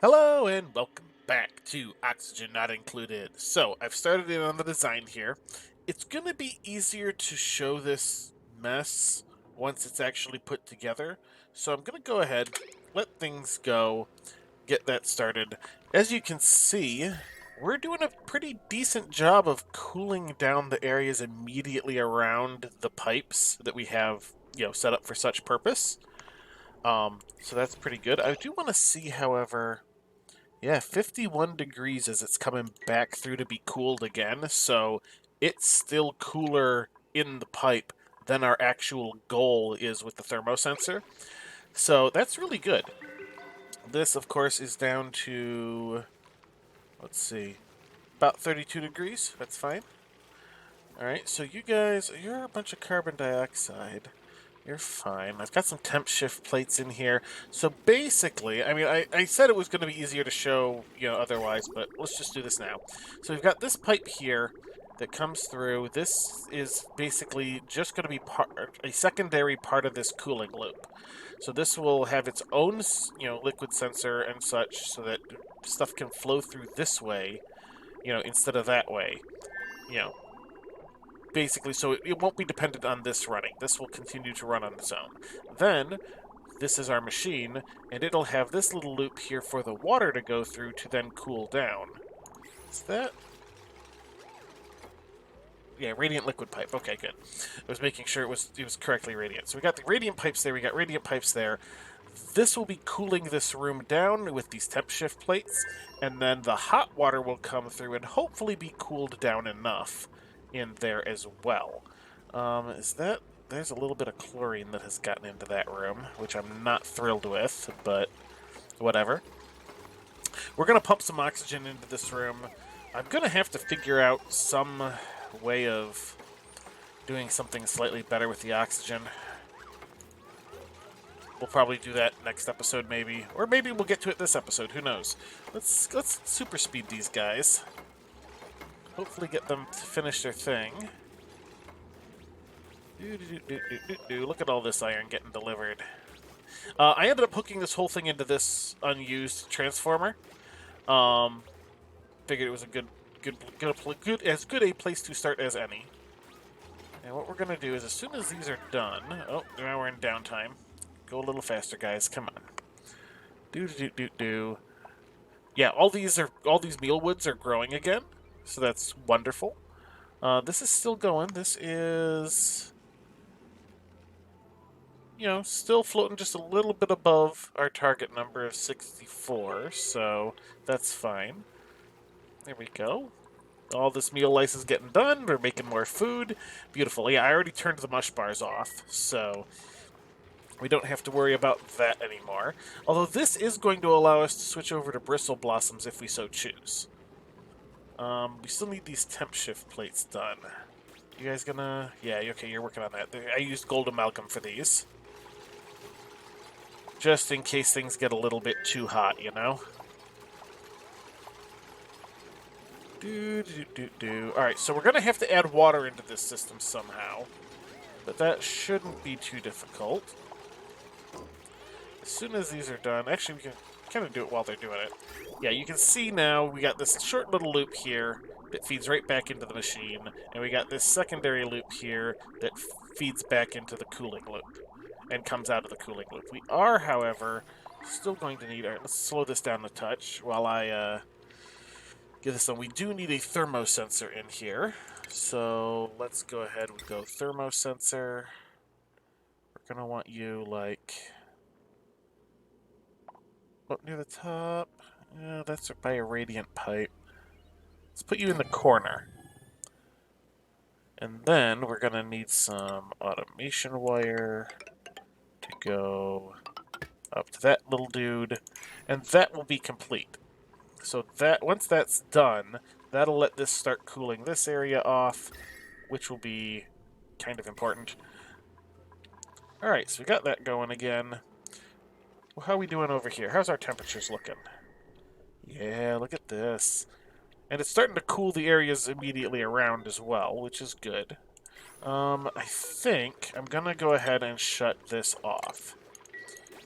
Hello and welcome back to Oxygen Not Included. So, I've started in on the design here. It's going to be easier to show this mess once it's actually put together. So, I'm going to go ahead, let things go, get that started. As you can see, we're doing a pretty decent job of cooling down the areas immediately around the pipes that we have, set up for such purpose. So that's pretty good. I do want to see, however, yeah, 51 degrees as it's coming back through to be cooled again, so it's still cooler in the pipe than our actual goal is with the thermosensor. So that's really good. This, of course, is down to, let's see, about 32 degrees. That's fine. Alright, so you guys, you're a bunch of carbon dioxide. You're fine. I've got some temp shift plates in here. So basically, I mean, I said it was going to be easier to show, otherwise, but let's just do this now. So we've got this pipe here that comes through. This is basically just going to be a secondary part of this cooling loop. So this will have its own, liquid sensor and such so that stuff can flow through this way, instead of that way. You know, basically, so it won't be dependent on this running. This will continue to run on its own. Then, this is our machine, and it'll have this little loop here for the water to go through to then cool down. Is that? Yeah, radiant liquid pipe. Okay, good. I was making sure it was correctly radiant. So we got the radiant pipes there, we got radiant pipes there. This will be cooling this room down with these temp shift plates, and then the hot water will come through and hopefully be cooled down enough in there as well. Is that... There's a little bit of chlorine that has gotten into that room, which I'm not thrilled with, but whatever. We're going to pump some oxygen into this room. I'm going to have to figure out some way of doing something slightly better with the oxygen. We'll probably do that next episode, maybe. Or maybe we'll get to it this episode, who knows. Let's super speed these guys. Hopefully get them to finish their thing. Look at all this iron getting delivered. I ended up hooking this whole thing into this unused transformer. Figured it was a as good a place to start as any. And what we're gonna do is, as soon as these are done, oh, now we're in downtime. Go a little faster, guys. Come on. Yeah, all these mealwoods are growing again, so that's wonderful. This is still going. This is, still floating just a little bit above our target number of 64, so that's fine. There we go. All this meal lice is getting done. We're making more food. Beautiful. Yeah, I already turned the mush bars off, so we don't have to worry about that anymore. Although this is going to allow us to switch over to bristle blossoms if we so choose. We still need these temp shift plates done. You guys gonna... Yeah, okay, you're working on that. I used gold amalgam for these. Just in case things get a little bit too hot, you know? Alright, so we're gonna have to add water into this system somehow. But that shouldn't be too difficult. As soon as these are done... Actually, we can kind of do it while they're doing it. Yeah, you can see now we got this short little loop here that feeds right back into the machine, and we got this secondary loop here that feeds back into the cooling loop and comes out of the cooling loop. We are, however, still going to need... Alright, let's slow this down a touch while I get this done. We do need a thermosensor in here, so let's go ahead and go thermosensor. We're going to want you, like... up near the top. Yeah, that's by a radiant pipe. Let's put you in the corner. And then we're going to need some automation wire to go up to that little dude. And that will be complete. So that once that's done, that'll let this start cooling this area off, which will be kind of important. Alright, so we got that going again. Well, how are we doing over here? How's our temperatures looking? Yeah, look at this. And it's starting to cool the areas immediately around as well, which is good. I think I'm going to go ahead and shut this off.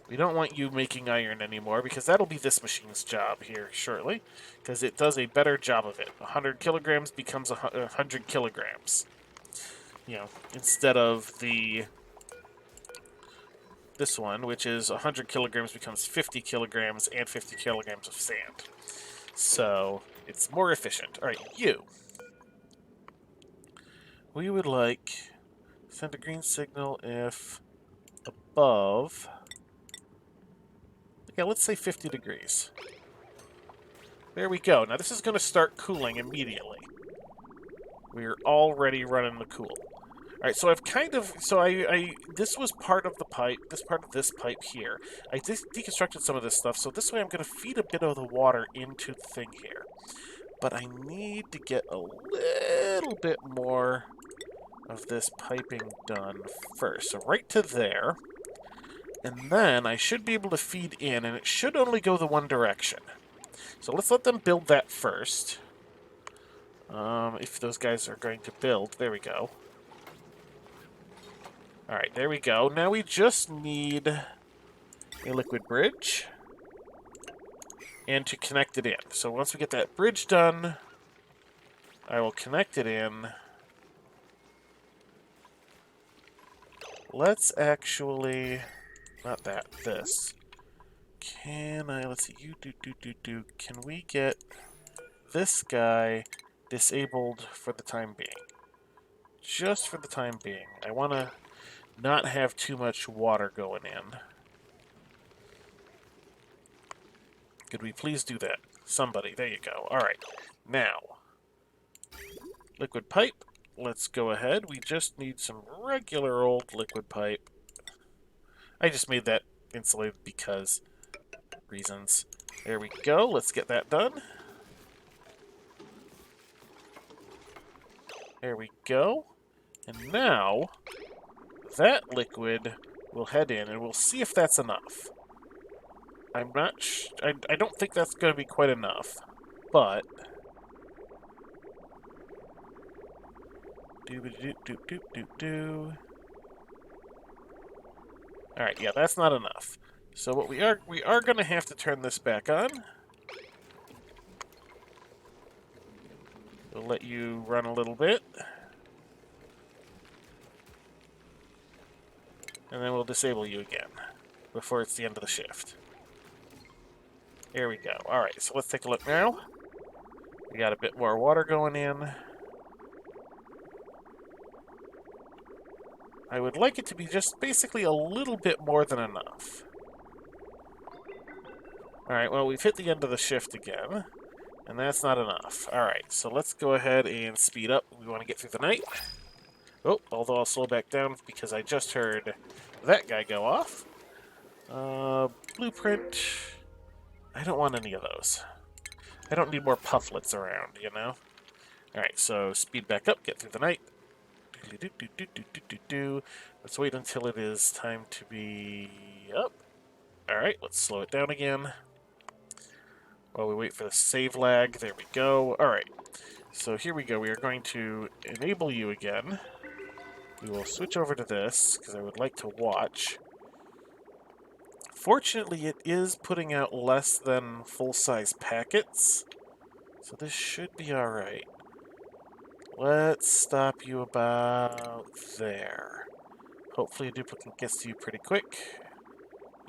We don't want you making iron anymore, because that'll be this machine's job here shortly, because it does a better job of it. 100 kilograms becomes 100 kilograms. You know, instead of this one, which is 100 kilograms becomes 50 kilograms and 50 kilograms of sand. So, it's more efficient. Alright, you. We would like... Send a green signal if above... Yeah, let's say 50 degrees. There we go. Now this is going to start cooling immediately. We're already running the cool. Alright, so I've kind of... So this was part of the pipe, part of this pipe here. I deconstructed some of this stuff, so this way I'm going to feed a bit of the water into the thing here. But I need to get a little bit more of this piping done first. So right to there. And then I should be able to feed in, and it should only go the one direction. So let's let them build that first. If those guys are going to build. There we go. Alright, there we go. Now we just need a liquid bridge. And to connect it in. So once we get that bridge done, I will connect it in. Let's actually... Not that, this. Can I... Let's see. Can we get this guy disabled for the time being? Just for the time being. I want to not have too much water going in. Could we please do that? Somebody. There you go. Alright. Now. Liquid pipe. Let's go ahead. We just need some regular old liquid pipe. I just made that insulated because reasons. There we go. Let's get that done. There we go. And now, that liquid will head in, and we'll see if that's enough. I'm not I don't think that's going to be quite enough, but... Alright, yeah, that's not enough. So what we are going to have to turn this back on. We'll let you run a little bit. And then we'll disable you again before it's the end of the shift. Here we go. Alright, so let's take a look now. We got a bit more water going in. I would like it to be just basically a little bit more than enough. Alright, well, we've hit the end of the shift again. And that's not enough. Alright, so let's go ahead and speed up. We want to get through the night. Oh, although I'll slow back down because I just heard that guy go off. Blueprint. I don't want any of those. I don't need more pufflets around, you know? Alright, so speed back up, get through the night. Let's wait until it is time to be up. Alright, let's slow it down again. While we wait for the save lag, there we go. Alright, so here we go. We are going to enable you again. We will switch over to this, because I would like to watch. Fortunately, it is putting out less than full-size packets, so this should be alright. Let's stop you about there. Hopefully a duplicate gets to you pretty quick.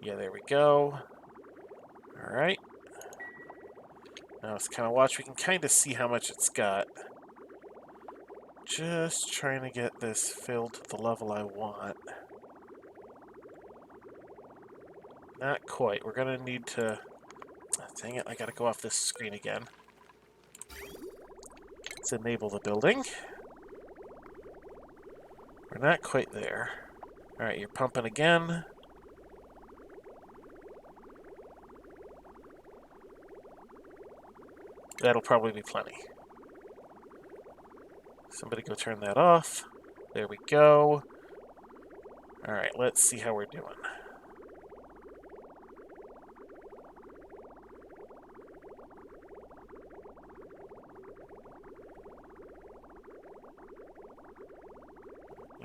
Yeah, there we go. Alright. Now let's kind of watch. We can kind of see how much it's got. Just trying to get this filled to the level I want. Not quite. We're going to need to... Dang it, I gotta go off this screen again. Let's enable the building. We're not quite there. Alright, you're pumping again. That'll probably be plenty. Somebody go turn that off. There we go. Alright, let's see how we're doing.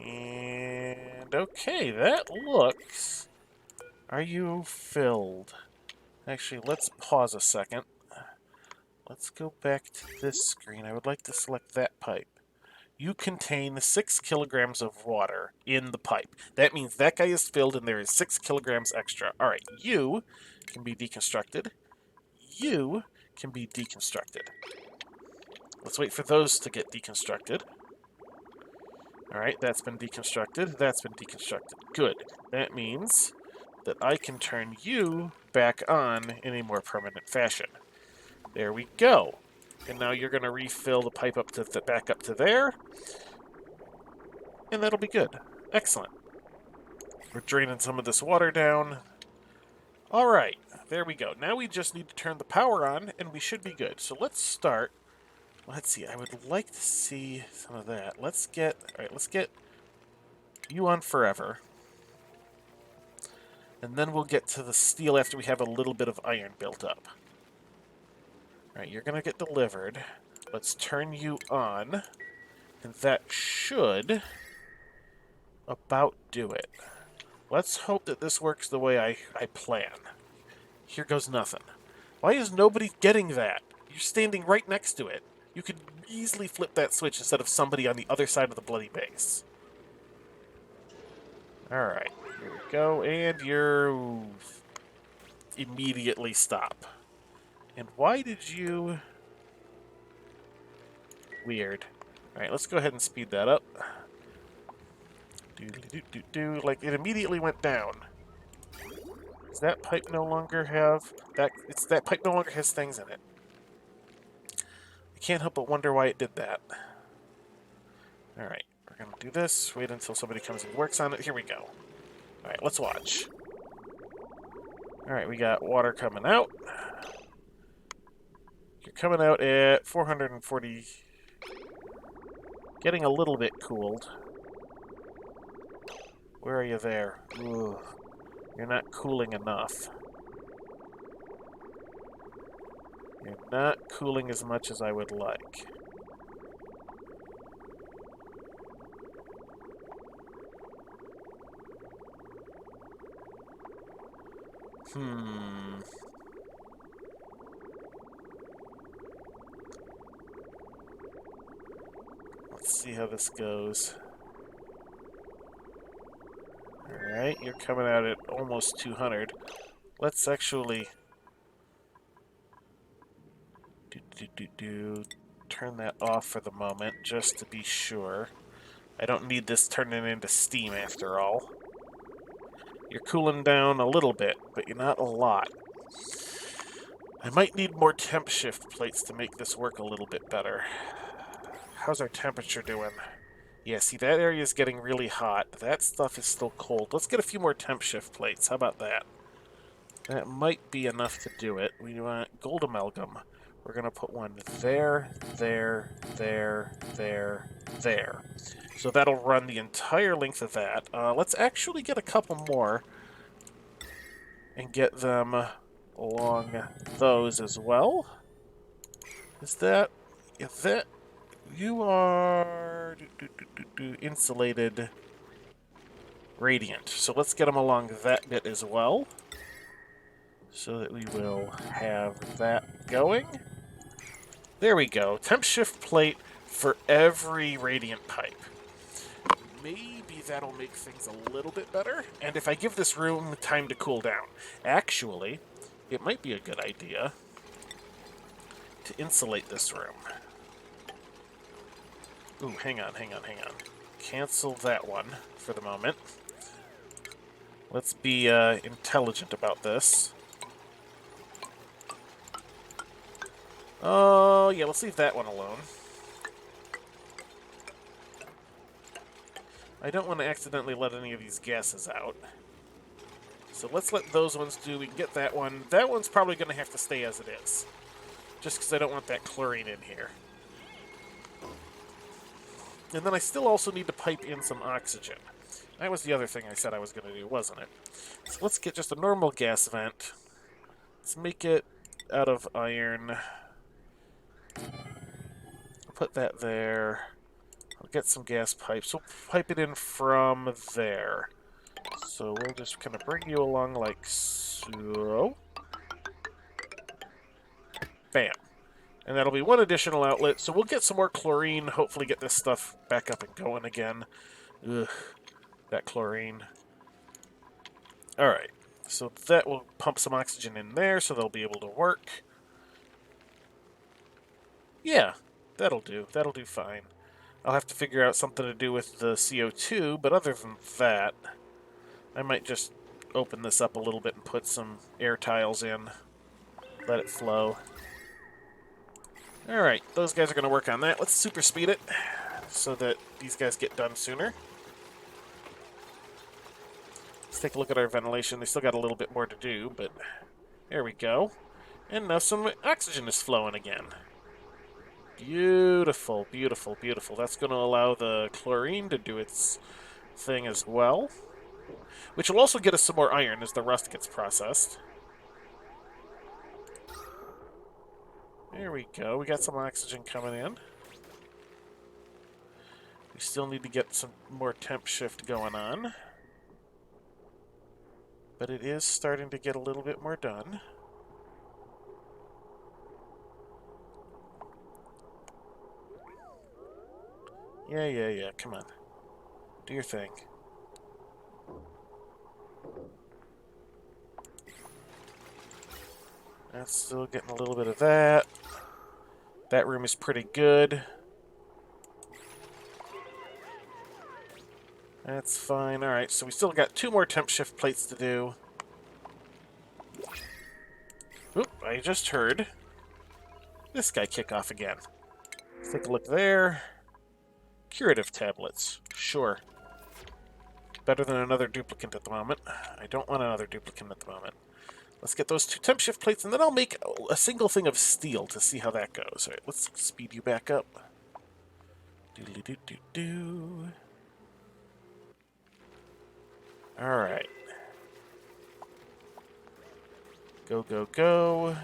And okay, that looks Are you filled? Actually, let's pause a second. Let's go back to this screen. I would like to select that pipe. You contain 6 kilograms of water in the pipe. That means that guy is filled and there is 6 kilograms extra. All right, you can be deconstructed. You can be deconstructed. Let's wait for those to get deconstructed. All right, that's been deconstructed. That's been deconstructed. Good. That means that I can turn you back on in a more permanent fashion. There we go. And now you're going to refill the pipe up to back up to there. And that'll be good. Excellent. We're draining some of this water down. All right, there we go. Now we just need to turn the power on, and we should be good. So let's start. Let's see. I would like to see some of that. Let's get you on forever. And then we'll get to the steel after we have a little bit of iron built up. All right, you're going to get delivered. Let's turn you on. And that should about do it. Let's hope that this works the way I plan. Here goes nothing. Why is nobody getting that? You're standing right next to it. You could easily flip that switch instead of somebody on the other side of the bloody base. Alright, here we go, and you're... immediately stop. And why did you... Weird. Alright, let's go ahead and speed that up. Like, it immediately went down. Does that pipe no longer have... that pipe no longer has things in it. I can't help but wonder why it did that. Alright, we're going to do this. Wait until somebody comes and works on it. Here we go. Alright, let's watch. Alright, we got water coming out. You're coming out at 440... Getting a little bit cooled. Where are you there? Ugh. You're not cooling enough. You're not cooling as much as I would like. Let's see how this goes. Alright, you're coming out at almost 200. Let's actually... turn that off for the moment, just to be sure. I don't need this turning into steam after all. You're cooling down a little bit, but you're not a lot. I might need more temp shift plates to make this work a little bit better. How's our temperature doing? Yeah, see, that area is getting really hot. That stuff is still cold. Let's get a few more temp shift plates. How about that? That might be enough to do it. We want gold amalgam. We're going to put one there, there, there, there, there. So that'll run the entire length of that. Let's actually get a couple more and get them along those as well. Is that... Is that... You are... insulated radiant. So let's get them along that bit as well. So that we will have that going. There we go. Temp shift plate for every radiant pipe. Maybe that'll make things a little bit better. And if I give this room time to cool down, actually, it might be a good idea to insulate this room. Ooh, hang on. Cancel that one for the moment. Let's be intelligent about this. Oh, yeah, let's leave that one alone. I don't want to accidentally let any of these gases out. So let's let those ones do. We can get that one. That one's probably going to have to stay as it is. Just because I don't want that chlorine in here. And then I still also need to pipe in some oxygen. That was the other thing I said I was going to do, wasn't it? So let's get just a normal gas vent. Let's make it out of iron. I'll put that there. I'll get some gas pipes. We'll pipe it in from there. So we'll just kind of bring you along like so. Bam. And that'll be one additional outlet. So we'll get some more chlorine, hopefully get this stuff back up and going again. Ugh, that chlorine. Alright, so that will pump some oxygen in there so they'll be able to work. Yeah, that'll do. That'll do fine. I'll have to figure out something to do with the CO2, but other than that, I might just open this up a little bit and put some air tiles in. Let it flow. Alright, those guys are going to work on that. Let's super speed it so that these guys get done sooner. Let's take a look at our ventilation. They still got a little bit more to do, but there we go. And now some oxygen is flowing again. Beautiful, beautiful, beautiful. That's going to allow the chlorine to do its thing as well, which will also get us some more iron as the rust gets processed. There we go. We got some oxygen coming in. We still need to get some more temp shift going on, but it is starting to get a little bit more done. Yeah. Come on. Do your thing. That's still getting a little bit of that. That room is pretty good. That's fine. Alright, so we still got 2 more temp shift plates to do. Oop, I just heard this guy kick off again. Let's take a look there. Curative tablets. Sure. Better than another duplicant at the moment. I don't want another duplicant at the moment. Let's get those 2 temp shift plates, and then I'll make a single thing of steel to see how that goes. Alright, let's speed you back up. Doodly-doo-doo-doo. Alright. Go, go, go.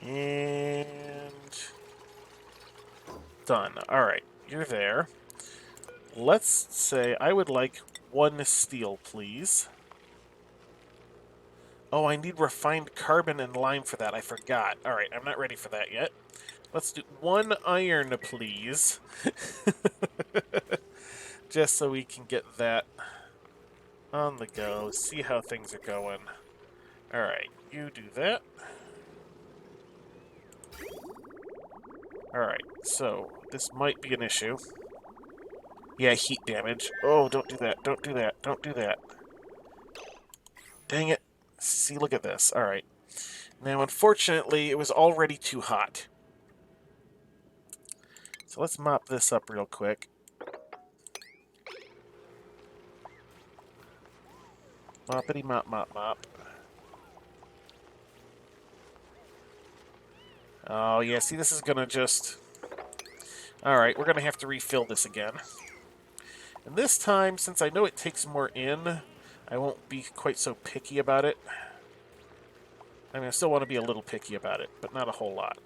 And done. Alright, you're there. Let's say I would like 1 steel, please. Oh, I need refined carbon and lime for that. I forgot. Alright, I'm not ready for that yet. Let's do 1 iron, please. Just so we can get that on the go. See how things are going. Alright, you do that. Alright, so this might be an issue. Yeah, heat damage. Oh, don't do that. Don't do that. Don't do that. Dang it. See, look at this. Alright. Now, unfortunately, it was already too hot. So let's mop this up real quick. Moppity mop, mop, mop. Oh, yeah, see, this is gonna just... Alright, we're gonna have to refill this again. And this time, since I know it takes more in, I won't be quite so picky about it. I mean, I still want to be a little picky about it, but not a whole lot.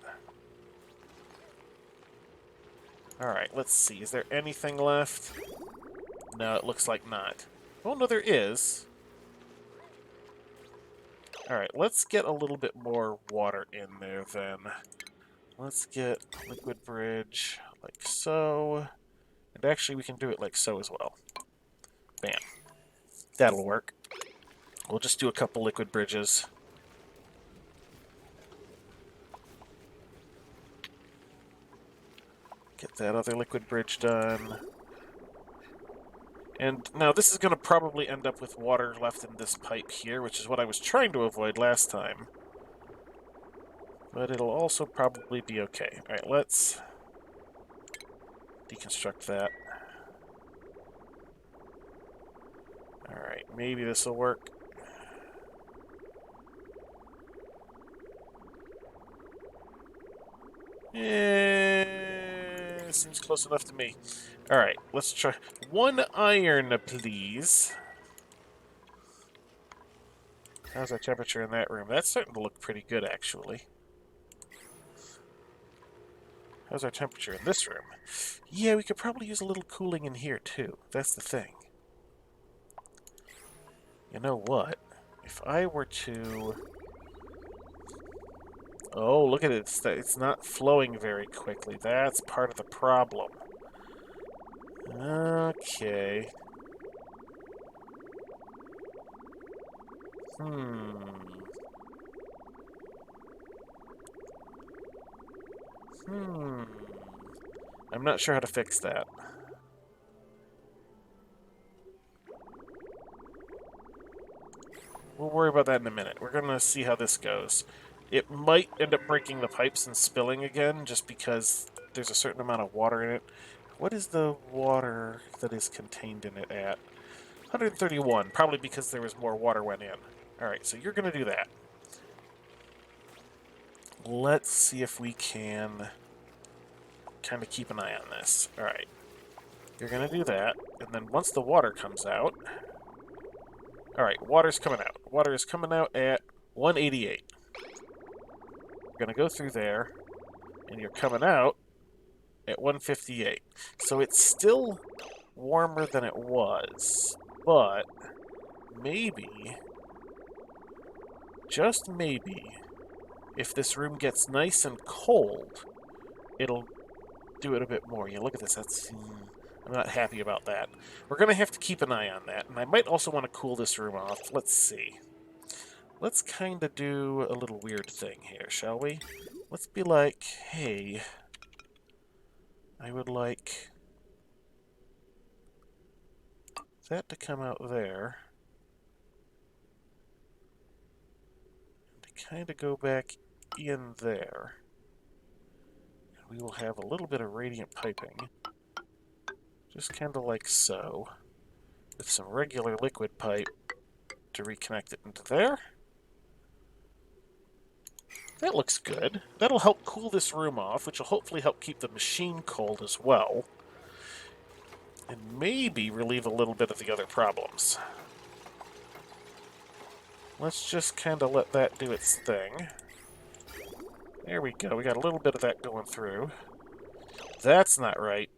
Alright, let's see. Is there anything left? No, it looks like not. Oh, no, there is. Alright, let's get a little bit more water in there, then. Let's get liquid bridge, like so. And actually, we can do it like so as well. Bam. That'll work. We'll just do a couple liquid bridges. Get that other liquid bridge done. And now this is going to probably end up with water left in this pipe here, which is what I was trying to avoid last time. But it'll also probably be okay. Alright, let's deconstruct that. Alright, maybe this will work. Seems close enough to me. Alright, let's try 1 iron, please. How's our temperature in that room? That's starting to look pretty good, actually. How's our temperature in this room? Yeah, we could probably use a little cooling in here, too. That's the thing. You know what? If I were to... Oh, look at it. It's not flowing very quickly. That's part of the problem. Okay. I'm not sure how to fix that. We'll worry about that in a minute. We're going to see how this goes. It might end up breaking the pipes and spilling again, just because there's a certain amount of water in it. What is the water that is contained in it at? 131, probably because there was more water went in. Alright, so you're going to do that. Let's see if we can kind of keep an eye on this. Alright, you're going to do that, and then once the water comes out... Alright, water's coming out. Water is coming out at 188. We're going to go through there, and you're coming out at 158. So it's still warmer than it was, but maybe, just maybe, if this room gets nice and cold, it'll do it a bit more. You look at this, I'm not happy about that. We're going to have to keep an eye on that, and I might also want to cool this room off. Let's see. Let's kind of do a little weird thing here, shall we? Let's be like, hey, I would like that to come out there. And to kind of go back in there. And we will have a little bit of radiant piping. Just kind of like so. With some regular liquid pipe to reconnect it into there. That looks good. That'll help cool this room off, which will hopefully help keep the machine cold as well. And maybe relieve a little bit of the other problems. Let's just kind of let that do its thing. There we go. We got a little bit of that going through. That's not right.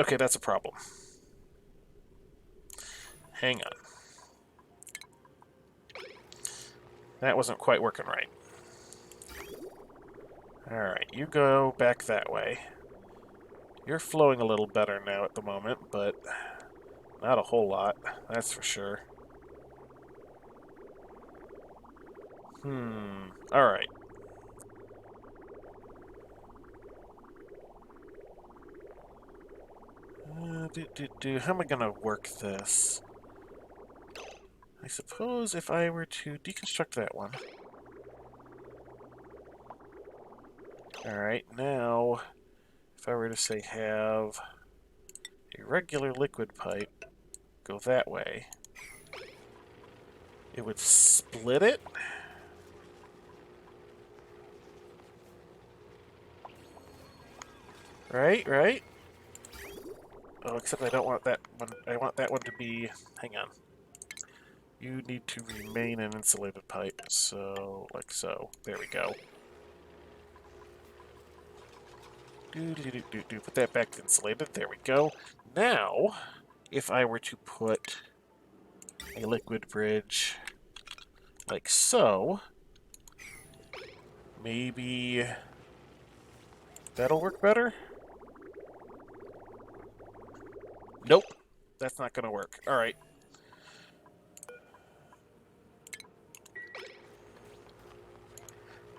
Okay, that's a problem. Hang on. That wasn't quite working right. Alright, you go back that way. You're flowing a little better now at the moment, but not a whole lot, that's for sure. Alright. How am I gonna work this? I suppose if I were to deconstruct that one. Alright, now, if I were to say have a regular liquid pipe go that way, it would split it? Right? Oh, except I don't want that one. I want that one to be... Hang on. You need to remain an insulated pipe, so, like so. There we go. Put that back insulated. There we go. Now, if I were to put a liquid bridge like so, maybe that'll work better? Nope. That's not going to work. Alright.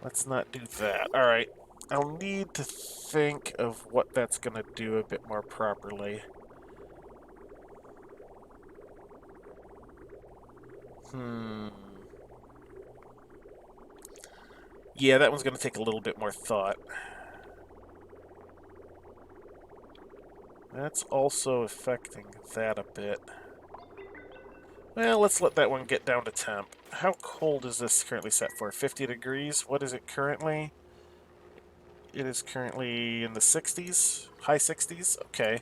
Let's not do that. Alright. I'll need to think of what that's going to do a bit more properly. Yeah, that one's going to take a little bit more thought. That's also affecting that a bit. Well, let's let that one get down to temp. How cold is this currently set for? 50 degrees? What is it currently? It is currently in the 60s? High 60s? Okay.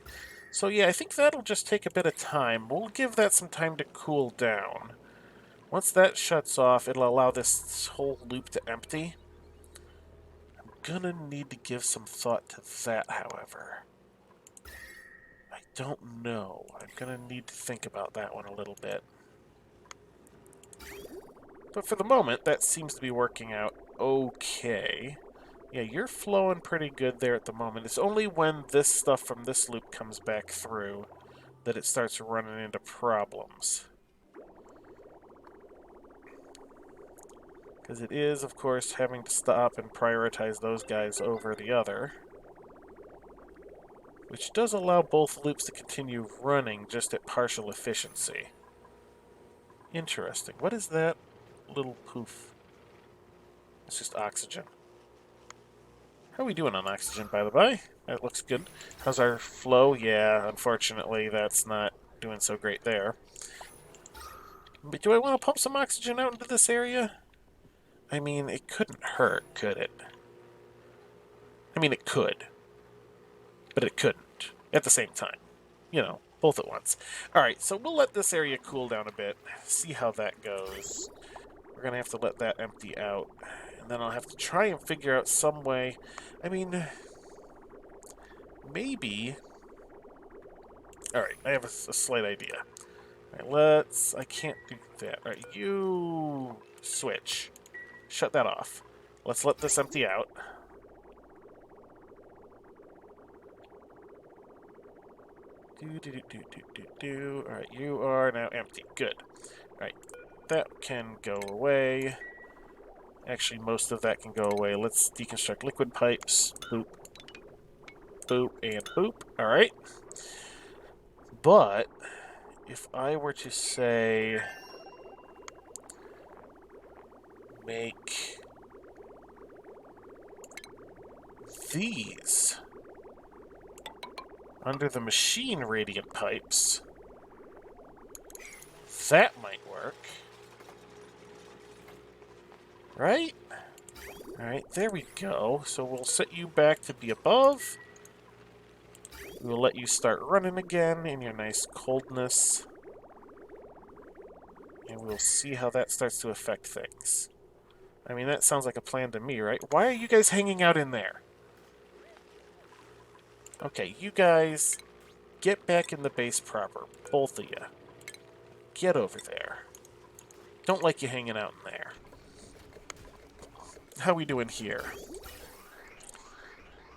So yeah, I think that'll just take a bit of time. We'll give that some time to cool down. Once that shuts off, it'll allow this whole loop to empty. I'm gonna need to give some thought to that, however. I don't know. I'm gonna need to think about that one a little bit. But for the moment, that seems to be working out okay. Yeah, you're flowing pretty good there at the moment. It's only when this stuff from this loop comes back through that it starts running into problems. Because it is, of course, having to stop and prioritize those guys over the other. Which does allow both loops to continue running, just at partial efficiency. Interesting. What is that little poof? It's just oxygen. How are we doing on oxygen, by the by? That looks good. How's our flow? Yeah, unfortunately, that's not doing so great there. But do I want to pump some oxygen out into this area? I mean, it couldn't hurt, could it? I mean, it could. But it couldn't. At the same time. You know, both at once. Alright, so we'll let this area cool down a bit. See how that goes. We're going to have to let that empty out. And then I'll have to try and figure out some way. I mean, maybe... Alright, I have a slight idea. Alright, I can't do that. Alright, you... switch. Shut that off. Let's let this empty out. Alright, you are now empty. Good. Alright, that can go away. Actually, most of that can go away. Let's deconstruct liquid pipes. Boop. Boop, and boop. Alright. But, if I were to say... make... these... under the machine radiant pipes... that might work. Right? Alright, there we go. So we'll set you back to be above. We'll let you start running again in your nice coldness. And we'll see how that starts to affect things. I mean, that sounds like a plan to me, right? Why are you guys hanging out in there? Okay, you guys, get back in the base proper. Both of you. Get over there. Don't like you hanging out in there. How we doing here?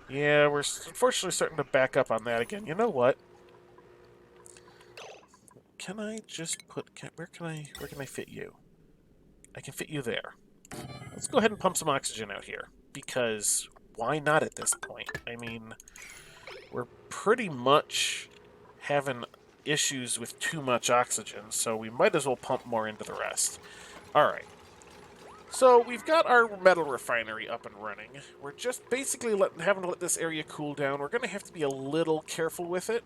Yeah, we're unfortunately starting to back up on that again. You know what? Can I just put... where can I fit you? I can fit you there. Let's go ahead and pump some oxygen out here. Because why not at this point? I mean, we're pretty much having issues with too much oxygen, so we might as well pump more into the rest. Alright. So, we've got our metal refinery up and running. We're just basically having to let this area cool down. We're going to have to be a little careful with it.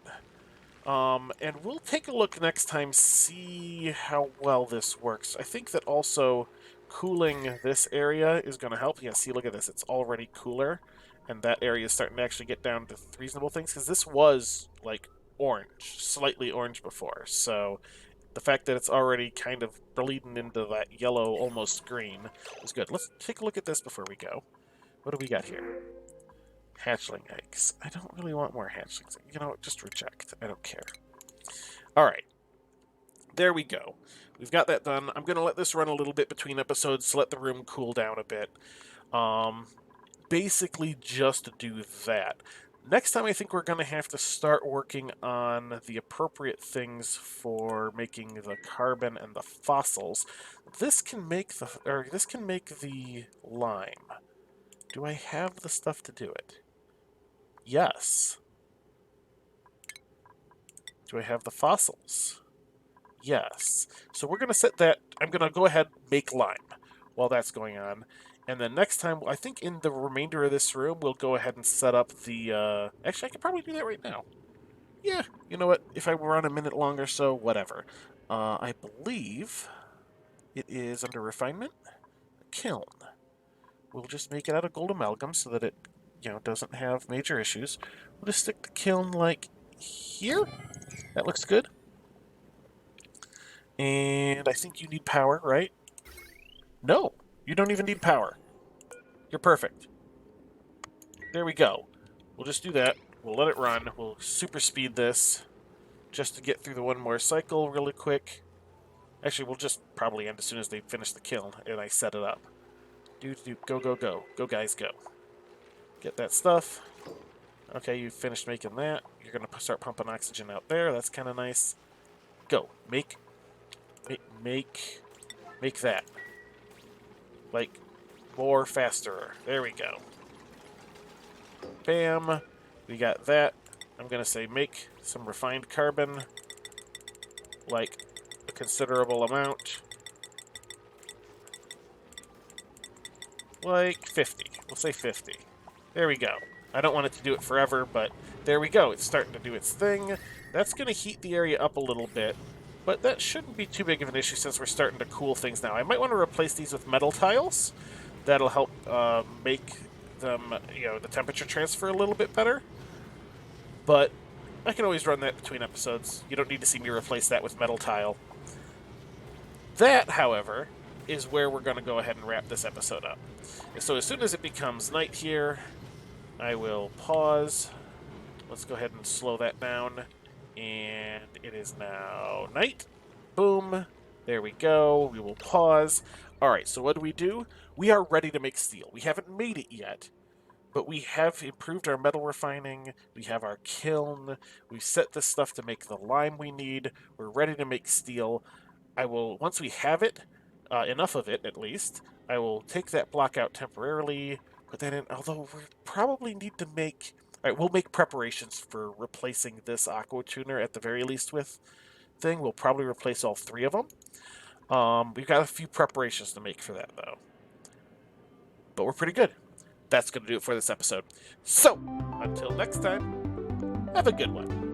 And we'll take a look next time, see how well this works. I think that also cooling this area is going to help. Yeah, see, look at this. It's already cooler. And that area is starting to actually get down to reasonable things. Because this was, like, orange. Slightly orange before. So... the fact that it's already kind of bleeding into that yellow, almost green, is good. Let's take a look at this before we go. What do we got here? Hatchling eggs. I don't really want more hatchlings. You know, just reject. I don't care. Alright. There we go. We've got that done. I'm going to let this run a little bit between episodes to let the room cool down a bit. Basically just to do that. Next time, I think we're going to have to start working on the appropriate things for making the carbon and the fossils. This can make the lime. Do I have the stuff to do it? Yes. Do I have the fossils? Yes. So we're going to set that. I'm going to go ahead and make lime while that's going on. And then next time, I think in the remainder of this room, we'll go ahead and set up the... Actually, I could probably do that right now. Yeah, you know what? If I run a minute longer, so whatever. I believe it is under refinement. Kiln. We'll just make it out of gold amalgam so that it, you know, doesn't have major issues. We'll just stick the kiln, like, here. That looks good. And I think you need power, right? No. You don't even need power. You're perfect. There we go. We'll just do that. We'll let it run. We'll super speed this just to get through the one more cycle really quick. Actually, we'll just probably end as soon as they finish the kiln and I set it up. Go, go, go. Go, guys, go. Get that stuff. Okay, you finished making that. You're going to start pumping oxygen out there. That's kind of nice. Go. Make that. Like, more faster. There we go. Bam. We got that. I'm going to say make some refined carbon. Like, a considerable amount. Like 50. We'll say 50. There we go. I don't want it to do it forever, but there we go. It's starting to do its thing. That's going to heat the area up a little bit, but that shouldn't be too big of an issue since we're starting to cool things now. I might want to replace these with metal tiles. That'll help make them, the temperature transfer a little bit better. But I can always run that between episodes. You don't need to see me replace that with metal tile. That, however, is where we're going to go ahead and wrap this episode up. So as soon as it becomes night here, I will pause. Let's go ahead and slow that down. And it is now night. Boom. There we go. We will pause. All right, so what do? We are ready to make steel. We haven't made it yet, but we have improved our metal refining. We have our kiln. We've set this stuff to make the lime we need. We're ready to make steel. Once we have it, enough of it at least, I will take that block out temporarily, put that in, although we probably need to make... All right, we'll make preparations for replacing this aqua tuner at the very least with thing. We'll probably replace all 3 of them. We've got a few preparations to make for that, though. But we're pretty good. That's going to do it for this episode. So, until next time, have a good one.